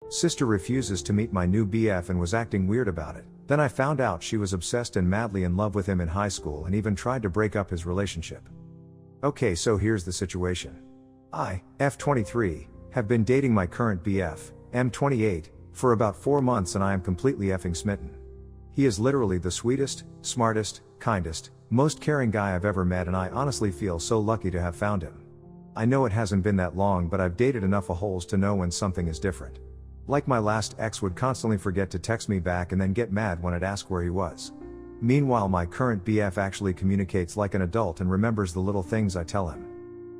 Sister refuses to meet my new BF and was acting weird about it. Then I found out she was obsessed and madly in love with him in high school and even tried to break up his relationship. Okay, so here's the situation. I, F23, have been dating my current BF, M28, for about 4 months and I am completely effing smitten. He is literally the sweetest, smartest, kindest, most caring guy I've ever met and I honestly feel so lucky to have found him. I know it hasn't been that long but I've dated enough a-holes to know when something is different. Like my last ex would constantly forget to text me back and then get mad when I'd ask where he was. Meanwhile my current BF actually communicates like an adult and remembers the little things I tell him.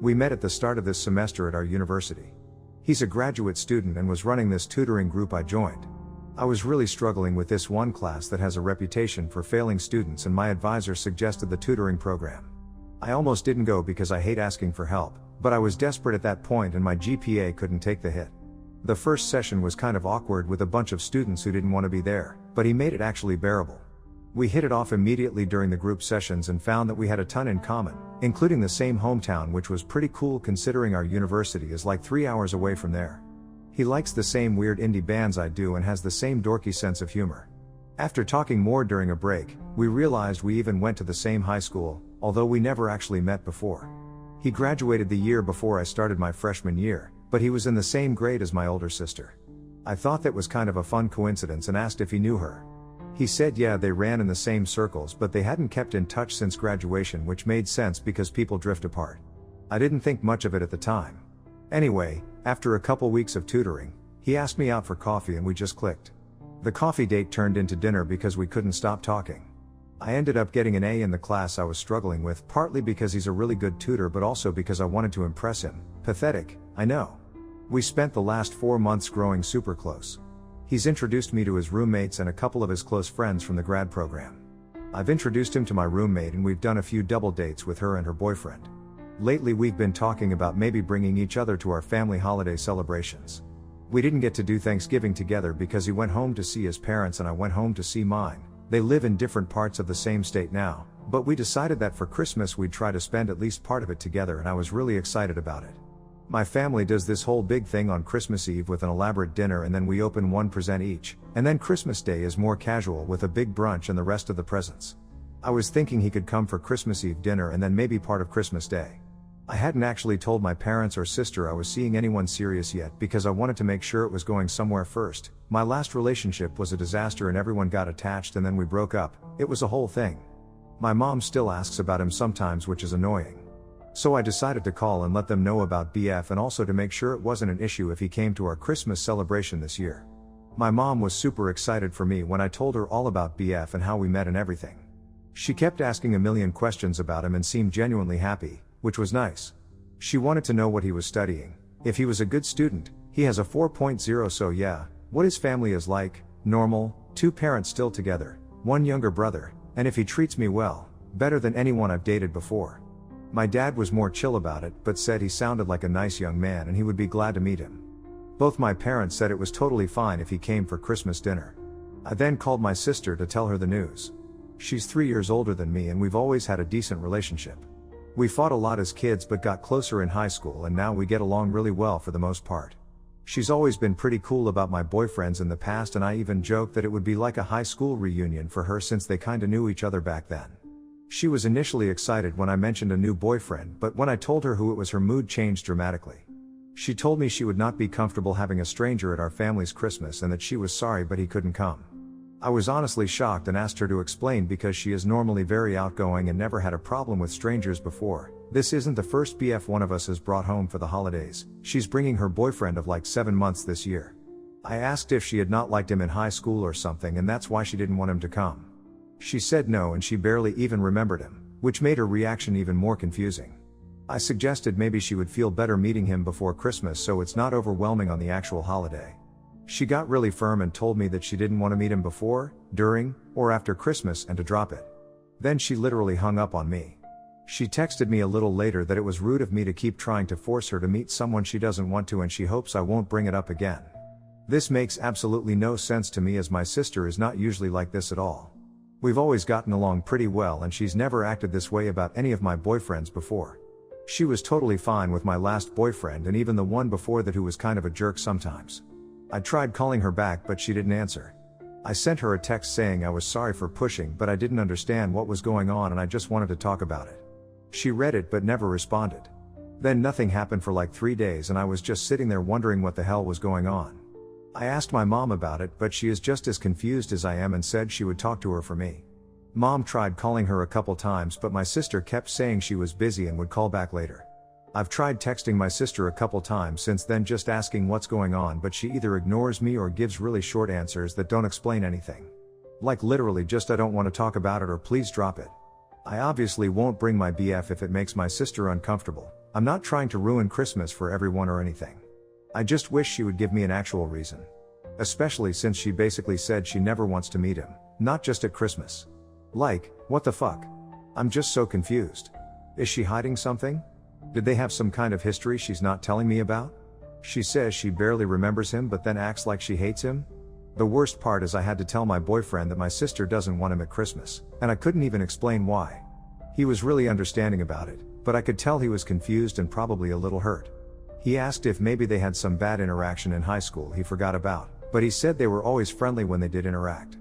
We met at the start of this semester at our university. He's a graduate student and was running this tutoring group I joined. I was really struggling with this one class that has a reputation for failing students and my advisor suggested the tutoring program. I almost didn't go because I hate asking for help, but I was desperate at that point and my GPA couldn't take the hit. The first session was kind of awkward with a bunch of students who didn't want to be there, but he made it actually bearable. We hit it off immediately during the group sessions and found that we had a ton in common, including the same hometown, which was pretty cool considering our university is like 3 hours away from there. He likes the same weird indie bands I do and has the same dorky sense of humor. After talking more during a break, we realized we even went to the same high school, although we never actually met before. He graduated the year before I started my freshman year, but he was in the same grade as my older sister. I thought that was kind of a fun coincidence and asked if he knew her. He said yeah, they ran in the same circles but they hadn't kept in touch since graduation, which made sense because people drift apart. I didn't think much of it at the time. Anyway, after a couple weeks of tutoring, he asked me out for coffee and we just clicked. The coffee date turned into dinner because we couldn't stop talking. I ended up getting an A in the class I was struggling with, partly because he's a really good tutor but also because I wanted to impress him. Pathetic, I know. We spent the last 4 months growing super close. He's introduced me to his roommates and a couple of his close friends from the grad program. I've introduced him to my roommate and we've done a few double dates with her and her boyfriend. Lately we've been talking about maybe bringing each other to our family holiday celebrations. We didn't get to do Thanksgiving together because he went home to see his parents and I went home to see mine. They live in different parts of the same state now, but we decided that for Christmas we'd try to spend at least part of it together and I was really excited about it. My family does this whole big thing on Christmas Eve with an elaborate dinner and then we open one present each, and then Christmas Day is more casual with a big brunch and the rest of the presents. I was thinking he could come for Christmas Eve dinner and then maybe part of Christmas Day. I hadn't actually told my parents or sister I was seeing anyone serious yet because I wanted to make sure it was going somewhere first. My last relationship was a disaster and everyone got attached and then we broke up. It was a whole thing. My mom still asks about him sometimes, which is annoying. So I decided to call and let them know about BF and also to make sure it wasn't an issue if he came to our Christmas celebration this year. My mom was super excited for me when I told her all about BF and how we met and everything. She kept asking a million questions about him and seemed genuinely happy, which was nice. She wanted to know what he was studying, if he was a good student. He has a 4.0, so yeah, what his family is like, normal, 2 parents still together, 1 younger brother, and if he treats me well, better than anyone I've dated before. My dad was more chill about it, but said he sounded like a nice young man and he would be glad to meet him. Both my parents said it was totally fine if he came for Christmas dinner. I then called my sister to tell her the news. She's 3 years older than me and we've always had a decent relationship. We fought a lot as kids but got closer in high school and now we get along really well for the most part. She's always been pretty cool about my boyfriends in the past and I even joked that it would be like a high school reunion for her since they kinda knew each other back then. She was initially excited when I mentioned a new boyfriend, but when I told her who it was her mood changed dramatically. She told me she would not be comfortable having a stranger at our family's Christmas and that she was sorry but he couldn't come. I was honestly shocked and asked her to explain because she is normally very outgoing and never had a problem with strangers before. This isn't the first BF one of us has brought home for the holidays. She's bringing her boyfriend of like 7 months this year. I asked if she had not liked him in high school or something and that's why she didn't want him to come. She said no and she barely even remembered him, which made her reaction even more confusing. I suggested maybe she would feel better meeting him before Christmas so it's not overwhelming on the actual holiday. She got really firm and told me that she didn't want to meet him before, during, or after Christmas and to drop it. Then she literally hung up on me. She texted me a little later that it was rude of me to keep trying to force her to meet someone she doesn't want to and she hopes I won't bring it up again. This makes absolutely no sense to me as my sister is not usually like this at all. We've always gotten along pretty well and she's never acted this way about any of my boyfriends before. She was totally fine with my last boyfriend and even the one before that who was kind of a jerk sometimes. I tried calling her back but she didn't answer. I sent her a text saying I was sorry for pushing but I didn't understand what was going on and I just wanted to talk about it. She read it but never responded. Then nothing happened for like 3 days and I was just sitting there wondering what the hell was going on. I asked my mom about it but she is just as confused as I am and said she would talk to her for me. Mom tried calling her a couple times but my sister kept saying she was busy and would call back later. I've tried texting my sister a couple times since then just asking what's going on but she either ignores me or gives really short answers that don't explain anything. Like literally just I don't want to talk about it or please drop it. I obviously won't bring my BF if it makes my sister uncomfortable. I'm not trying to ruin Christmas for everyone or anything. I just wish she would give me an actual reason. Especially since she basically said she never wants to meet him, not just at Christmas. Like, what the fuck? I'm just so confused. Is she hiding something? Did they have some kind of history she's not telling me about? She says she barely remembers him but then acts like she hates him? The worst part is I had to tell my boyfriend that my sister doesn't want him at Christmas, and I couldn't even explain why. He was really understanding about it, but I could tell he was confused and probably a little hurt. He asked if maybe they had some bad interaction in high school he forgot about, but he said they were always friendly when they did interact.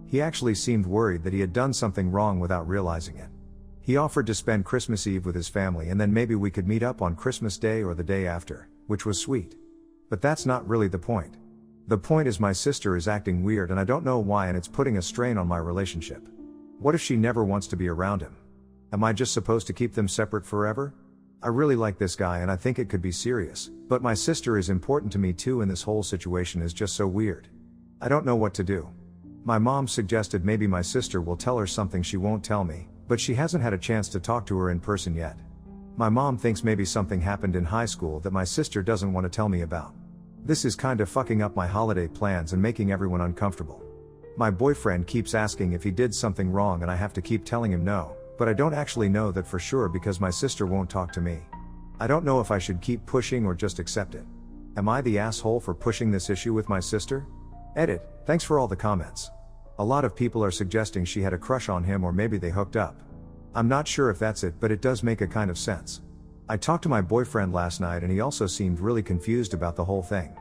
He actually seemed worried that he had done something wrong without realizing it. He offered to spend Christmas Eve with his family and then maybe we could meet up on Christmas Day or the day after, which was sweet. But that's not really the point. The point is my sister is acting weird and I don't know why and it's putting a strain on my relationship. What if she never wants to be around him? Am I just supposed to keep them separate forever? I really like this guy and I think it could be serious, but my sister is important to me too and this whole situation is just so weird. I don't know what to do. My mom suggested maybe my sister will tell her something she won't tell me, but she hasn't had a chance to talk to her in person yet. My mom thinks maybe something happened in high school that my sister doesn't want to tell me about. This is kind of fucking up my holiday plans and making everyone uncomfortable. My boyfriend keeps asking if he did something wrong and I have to keep telling him no, but I don't actually know that for sure because my sister won't talk to me. I don't know if I should keep pushing or just accept it. Am I the asshole for pushing this issue with my sister? Edit, thanks for all the comments. A lot of people are suggesting she had a crush on him or maybe they hooked up. I'm not sure if that's it but it does make a kind of sense. I talked to my boyfriend last night and he also seemed really confused about the whole thing.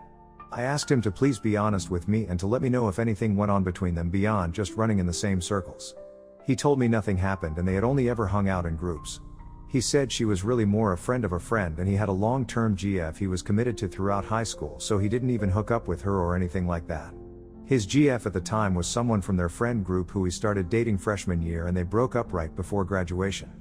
I asked him to please be honest with me and to let me know if anything went on between them beyond just running in the same circles. He told me nothing happened and they had only ever hung out in groups. He said she was really more a friend of a friend and he had a long-term GF he was committed to throughout high school so he didn't even hook up with her or anything like that. His GF at the time was someone from their friend group who he started dating freshman year and they broke up right before graduation.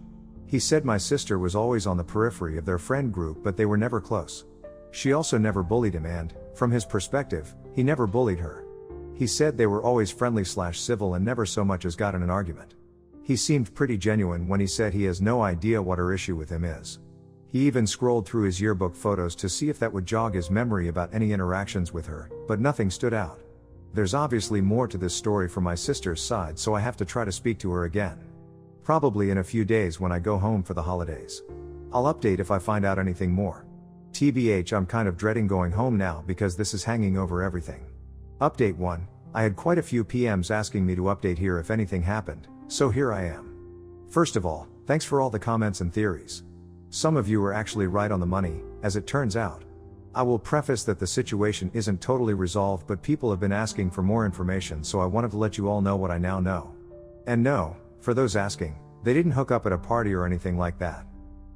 He said my sister was always on the periphery of their friend group but they were never close. She also never bullied him and, from his perspective, he never bullied her. He said they were always friendly/civil and never so much as got in an argument. He seemed pretty genuine when he said he has no idea what her issue with him is. He even scrolled through his yearbook photos to see if that would jog his memory about any interactions with her, but nothing stood out. There's obviously more to this story from my sister's side so I have to try to speak to her again. Probably in a few days when I go home for the holidays. I'll update if I find out anything more. TBH, I'm kind of dreading going home now because this is hanging over everything. Update 1. I had quite a few PMs asking me to update here if anything happened, so here I am. First of all, thanks for all the comments and theories. Some of you are actually right on the money, as it turns out. I will preface that the situation isn't totally resolved but people have been asking for more information so I wanted to let you all know what I now know. And no, for those asking, they didn't hook up at a party or anything like that.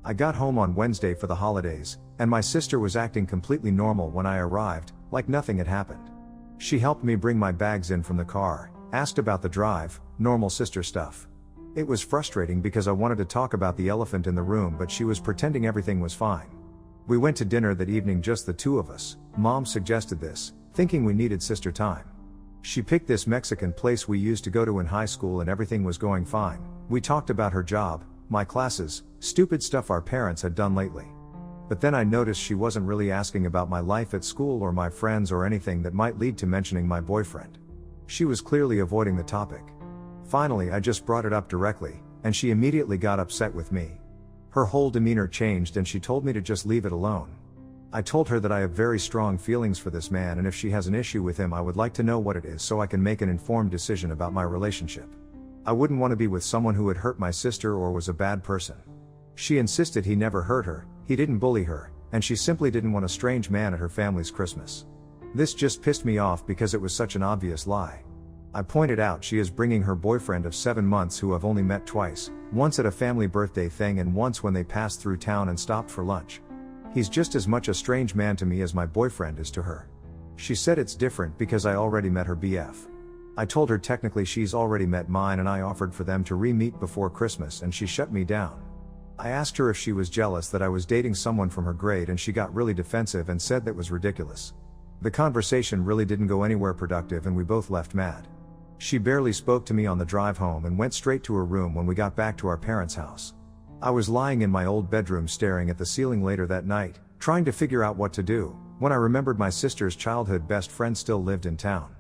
I got home on Wednesday for the holidays, and my sister was acting completely normal when I arrived, like nothing had happened. She helped me bring my bags in from the car, asked about the drive, normal sister stuff. It was frustrating because I wanted to talk about the elephant in the room but she was pretending everything was fine. We went to dinner that evening, just the two of us. Mom suggested this, thinking we needed sister time. She picked this Mexican place we used to go to in high school and everything was going fine. We talked about her job, my classes, stupid stuff our parents had done lately. But then I noticed she wasn't really asking about my life at school or my friends or anything that might lead to mentioning my boyfriend. She was clearly avoiding the topic. Finally, I just brought it up directly, and she immediately got upset with me. Her whole demeanor changed and she told me to just leave it alone. I told her that I have very strong feelings for this man and if she has an issue with him I would like to know what it is so I can make an informed decision about my relationship. I wouldn't want to be with someone who had hurt my sister or was a bad person. She insisted he never hurt her, he didn't bully her, and she simply didn't want a strange man at her family's Christmas. This just pissed me off because it was such an obvious lie. I pointed out she is bringing her boyfriend of 7 months who I've only met twice, once at a family birthday thing and once when they passed through town and stopped for lunch. He's just as much a strange man to me as my boyfriend is to her. She said it's different because I already met her BF. I told her technically she's already met mine and I offered for them to re-meet before Christmas and she shut me down. I asked her if she was jealous that I was dating someone from her grade and she got really defensive and said that was ridiculous. The conversation really didn't go anywhere productive and we both left mad. She barely spoke to me on the drive home and went straight to her room when we got back to our parents' house. I was lying in my old bedroom staring at the ceiling later that night, trying to figure out what to do, when I remembered my sister's childhood best friend still lived in town.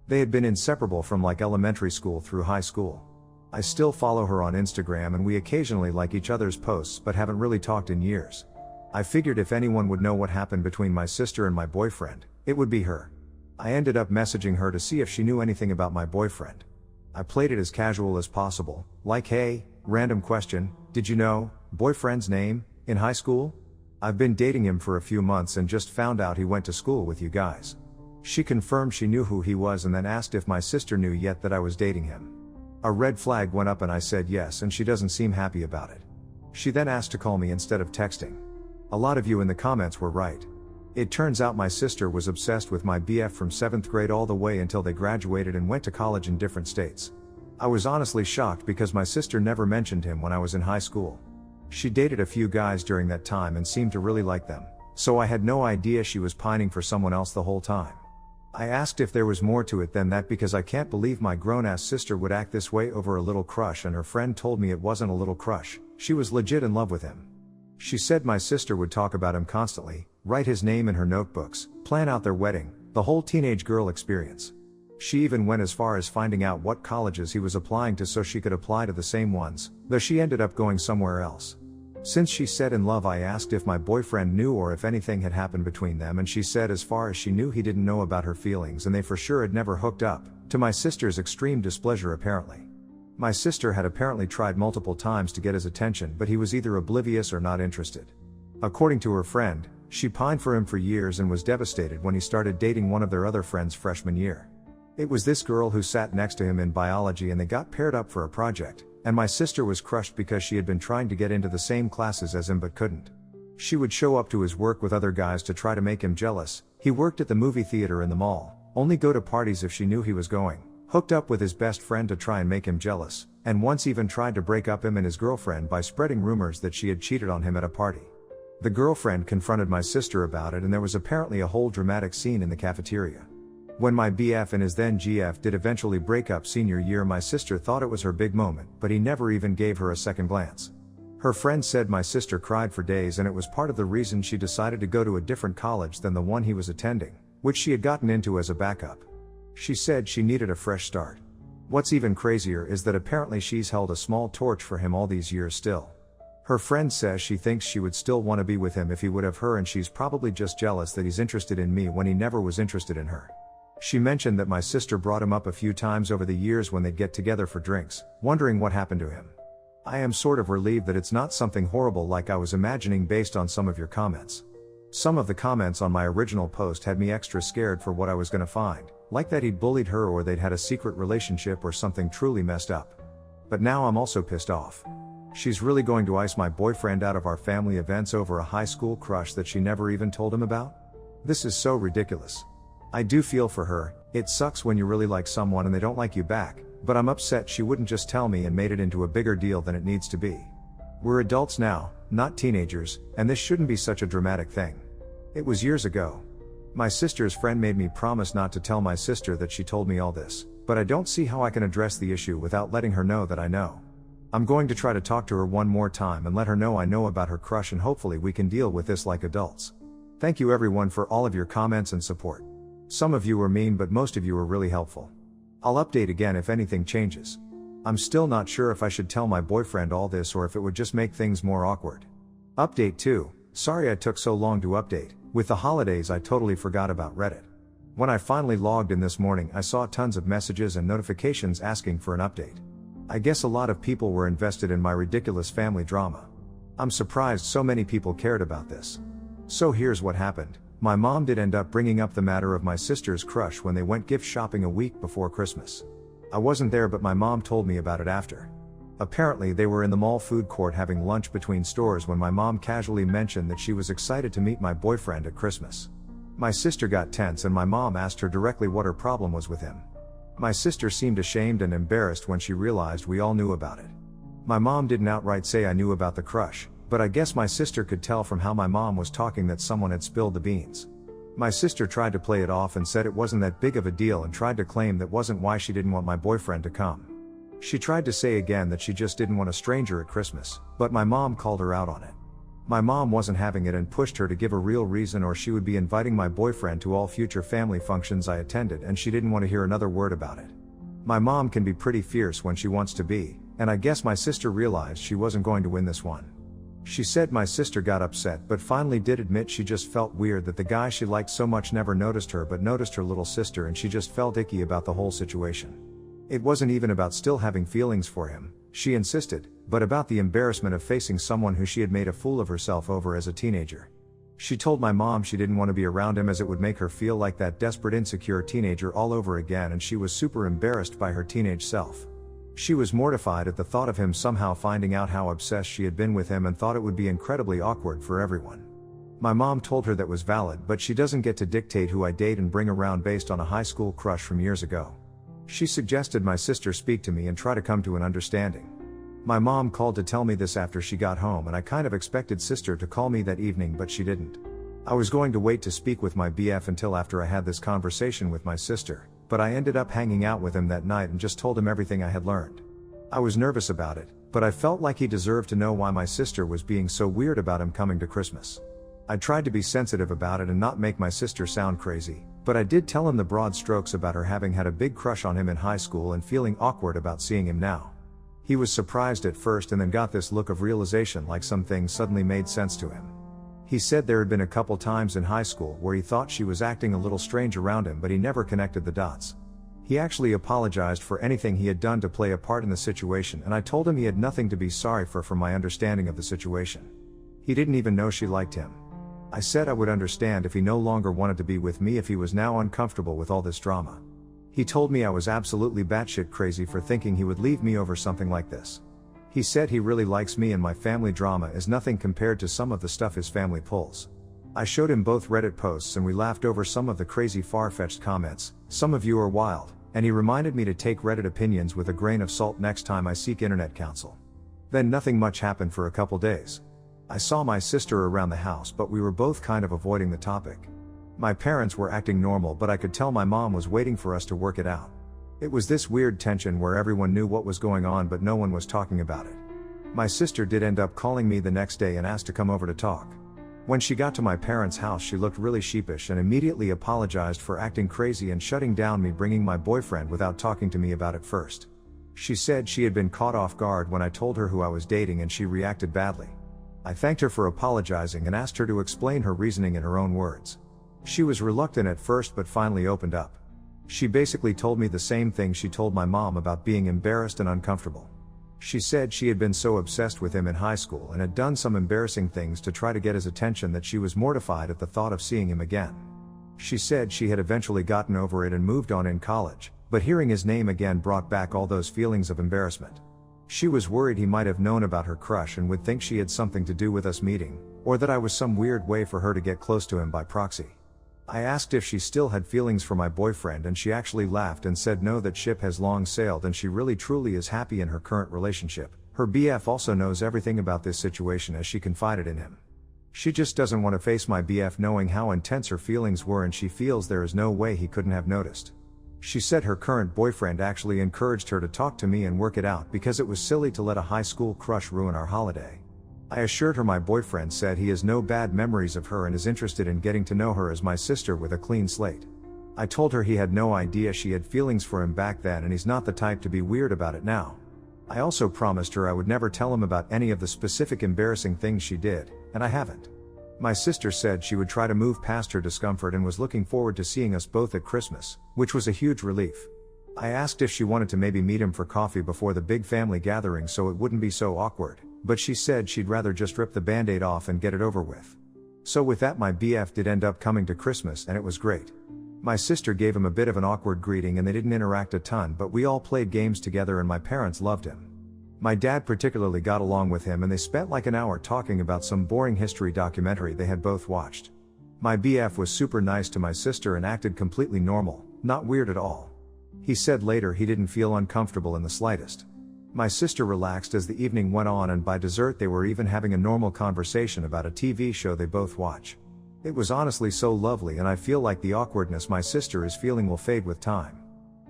They had been inseparable from like elementary school through high school. I still follow her on Instagram and we occasionally like each other's posts but haven't really talked in years. I figured if anyone would know what happened between my sister and my boyfriend, it would be her. I ended up messaging her to see if she knew anything about my boyfriend. I played it as casual as possible, like hey, random question, did you know, boyfriend's name, in high school? I've been dating him for a few months and just found out he went to school with you guys. She confirmed she knew who he was and then asked if my sister knew yet that I was dating him. A red flag went up and I said yes and she doesn't seem happy about it. She then asked to call me instead of texting. A lot of you in the comments were right. It turns out my sister was obsessed with my BF from 7th grade all the way until they graduated and went to college in different states. I was honestly shocked because my sister never mentioned him when I was in high school. She dated a few guys during that time and seemed to really like them, so I had no idea she was pining for someone else the whole time. I asked if there was more to it than that because I can't believe my grown-ass sister would act this way over a little crush, and her friend told me it wasn't a little crush, she was legit in love with him. She said my sister would talk about him constantly, write his name in her notebooks, plan out their wedding, the whole teenage girl experience. She even went as far as finding out what colleges he was applying to so she could apply to the same ones, though she ended up going somewhere else. Since she said in love, I asked if my boyfriend knew or if anything had happened between them, and she said as far as she knew he didn't know about her feelings and they for sure had never hooked up, to my sister's extreme displeasure apparently. My sister had apparently tried multiple times to get his attention, but he was either oblivious or not interested. According to her friend, she pined for him for years and was devastated when he started dating one of their other friends freshman year. It was this girl who sat next to him in biology and they got paired up for a project, and my sister was crushed because she had been trying to get into the same classes as him but couldn't. She would show up to his work with other guys to try to make him jealous. He worked at the movie theater in the mall, only go to parties if she knew he was going, hooked up with his best friend to try and make him jealous, and once even tried to break up him and his girlfriend by spreading rumors that she had cheated on him at a party. The girlfriend confronted my sister about it and there was apparently a whole dramatic scene in the cafeteria. When my BF and his then GF did eventually break up senior year, my sister thought it was her big moment, but he never even gave her a second glance. Her friend said my sister cried for days and it was part of the reason she decided to go to a different college than the one he was attending, which she had gotten into as a backup. She said she needed a fresh start. What's even crazier is that apparently she's held a small torch for him all these years still. Her friend says she thinks she would still want to be with him if he would have her, and she's probably just jealous that he's interested in me when he never was interested in her. She mentioned that my sister brought him up a few times over the years when they'd get together for drinks, wondering what happened to him. I am sort of relieved that it's not something horrible like I was imagining based on some of your comments. Some of the comments on my original post had me extra scared for what I was gonna find, like that he'd bullied her or they'd had a secret relationship or something truly messed up. But now I'm also pissed off. She's really going to ice my boyfriend out of our family events over a high school crush that she never even told him about? This is so ridiculous. I do feel for her. It sucks when you really like someone and they don't like you back, but I'm upset she wouldn't just tell me and made it into a bigger deal than it needs to be. We're adults now, not teenagers, and this shouldn't be such a dramatic thing. It was years ago. My sister's friend made me promise not to tell my sister that she told me all this, but I don't see how I can address the issue without letting her know that I know. I'm going to try to talk to her one more time and let her know I know about her crush, and hopefully we can deal with this like adults. Thank you everyone for all of your comments and support. Some of you were mean, but most of you were really helpful. I'll update again if anything changes. I'm still not sure if I should tell my boyfriend all this or if it would just make things more awkward. Update 2. Sorry I took so long to update. With the holidays I totally forgot about Reddit. When I finally logged in this morning, I saw tons of messages and notifications asking for an update. I guess a lot of people were invested in my ridiculous family drama. I'm surprised so many people cared about this. So here's what happened. My mom did end up bringing up the matter of my sister's crush when they went gift shopping a week before Christmas. I wasn't there, but my mom told me about it after. Apparently they were in the mall food court having lunch between stores when my mom casually mentioned that she was excited to meet my boyfriend at Christmas. My sister got tense and my mom asked her directly what her problem was with him. My sister seemed ashamed and embarrassed when she realized we all knew about it. My mom didn't outright say I knew about the crush, but I guess my sister could tell from how my mom was talking that someone had spilled the beans. My sister tried to play it off and said it wasn't that big of a deal and tried to claim that wasn't why she didn't want my boyfriend to come. She tried to say again that she just didn't want a stranger at Christmas, but my mom called her out on it. My mom wasn't having it and pushed her to give a real reason or she would be inviting my boyfriend to all future family functions I attended, and she didn't want to hear another word about it. My mom can be pretty fierce when she wants to be, and I guess my sister realized she wasn't going to win this one. She said my sister got upset but finally did admit she just felt weird that the guy she liked so much never noticed her but noticed her little sister, and she just felt icky about the whole situation. It wasn't even about still having feelings for him, she insisted, but about the embarrassment of facing someone who she had made a fool of herself over as a teenager. She told my mom she didn't want to be around him as it would make her feel like that desperate insecure teenager all over again, and she was super embarrassed by her teenage self. She was mortified at the thought of him somehow finding out how obsessed she had been with him and thought it would be incredibly awkward for everyone. My mom told her that was valid, but she doesn't get to dictate who I date and bring around based on a high school crush from years ago. She suggested my sister speak to me and try to come to an understanding. My mom called to tell me this after she got home, and I kind of expected sister to call me that evening, but she didn't. I was going to wait to speak with my BF until after I had this conversation with my sister, but I ended up hanging out with him that night and just told him everything I had learned. I was nervous about it, but I felt like he deserved to know why my sister was being so weird about him coming to Christmas. I tried to be sensitive about it and not make my sister sound crazy, but I did tell him the broad strokes about her having had a big crush on him in high school and feeling awkward about seeing him now. He was surprised at first and then got this look of realization, like some things suddenly made sense to him. He said there had been a couple times in high school where he thought she was acting a little strange around him, but he never connected the dots. He actually apologized for anything he had done to play a part in the situation, and I told him he had nothing to be sorry for from my understanding of the situation. He didn't even know she liked him. I said I would understand if he no longer wanted to be with me if he was now uncomfortable with all this drama. He told me I was absolutely batshit crazy for thinking he would leave me over something like this. He said he really likes me and my family drama is nothing compared to some of the stuff his family pulls. I showed him both Reddit posts and we laughed over some of the crazy far-fetched comments. Some of you are wild, and he reminded me to take Reddit opinions with a grain of salt next time I seek internet counsel. Then nothing much happened for a couple days. I saw my sister around the house, but we were both kind of avoiding the topic. My parents were acting normal, but I could tell my mom was waiting for us to work it out. It was this weird tension where everyone knew what was going on but no one was talking about it. My sister did end up calling me the next day and asked to come over to talk. When she got to my parents' house, she looked really sheepish and immediately apologized for acting crazy and shutting down me bringing my boyfriend without talking to me about it first. She said she had been caught off guard when I told her who I was dating and she reacted badly. I thanked her for apologizing and asked her to explain her reasoning in her own words. She was reluctant at first but finally opened up. She basically told me the same thing she told my mom about being embarrassed and uncomfortable. She said she had been so obsessed with him in high school and had done some embarrassing things to try to get his attention that she was mortified at the thought of seeing him again. She said she had eventually gotten over it and moved on in college, but hearing his name again brought back all those feelings of embarrassment. She was worried he might have known about her crush and would think she had something to do with us meeting, or that I was some weird way for her to get close to him by proxy. I asked if she still had feelings for my boyfriend and she actually laughed and said no, that ship has long sailed and she really truly is happy in her current relationship. Her BF also knows everything about this situation as she confided in him. She just doesn't want to face my BF knowing how intense her feelings were, and she feels there is no way he couldn't have noticed. She said her current boyfriend actually encouraged her to talk to me and work it out because it was silly to let a high school crush ruin our holiday. I assured her my boyfriend said he has no bad memories of her and is interested in getting to know her as my sister with a clean slate. I told her he had no idea she had feelings for him back then and he's not the type to be weird about it now. I also promised her I would never tell him about any of the specific embarrassing things she did, and I haven't. My sister said she would try to move past her discomfort and was looking forward to seeing us both at Christmas, which was a huge relief. I asked if she wanted to maybe meet him for coffee before the big family gathering so it wouldn't be so awkward, but she said she'd rather just rip the band-aid off and get it over with. So with that, my BF did end up coming to Christmas and it was great. My sister gave him a bit of an awkward greeting and they didn't interact a ton, but we all played games together and my parents loved him. My dad particularly got along with him and they spent like an hour talking about some boring history documentary they had both watched. My BF was super nice to my sister and acted completely normal, not weird at all. He said later he didn't feel uncomfortable in the slightest. My sister relaxed as the evening went on and by dessert they were even having a normal conversation about a TV show they both watch. It was honestly so lovely and I feel like the awkwardness my sister is feeling will fade with time.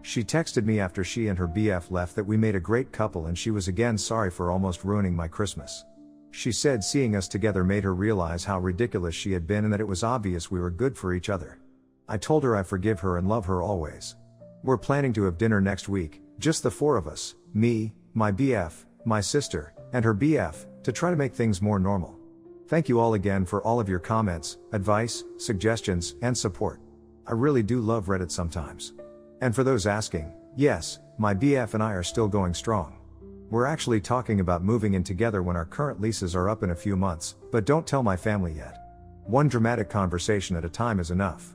She texted me after she and her BF left that we made a great couple and she was again sorry for almost ruining my Christmas. She said seeing us together made her realize how ridiculous she had been and that it was obvious we were good for each other. I told her I forgive her and love her always. We're planning to have dinner next week, just the four of us, me, my BF, my sister, and her BF, to try to make things more normal. Thank you all again for all of your comments, advice, suggestions, and support. I really do love Reddit sometimes. And for those asking, yes, my BF and I are still going strong. We're actually talking about moving in together when our current leases are up in a few months, but don't tell my family yet. One dramatic conversation at a time is enough.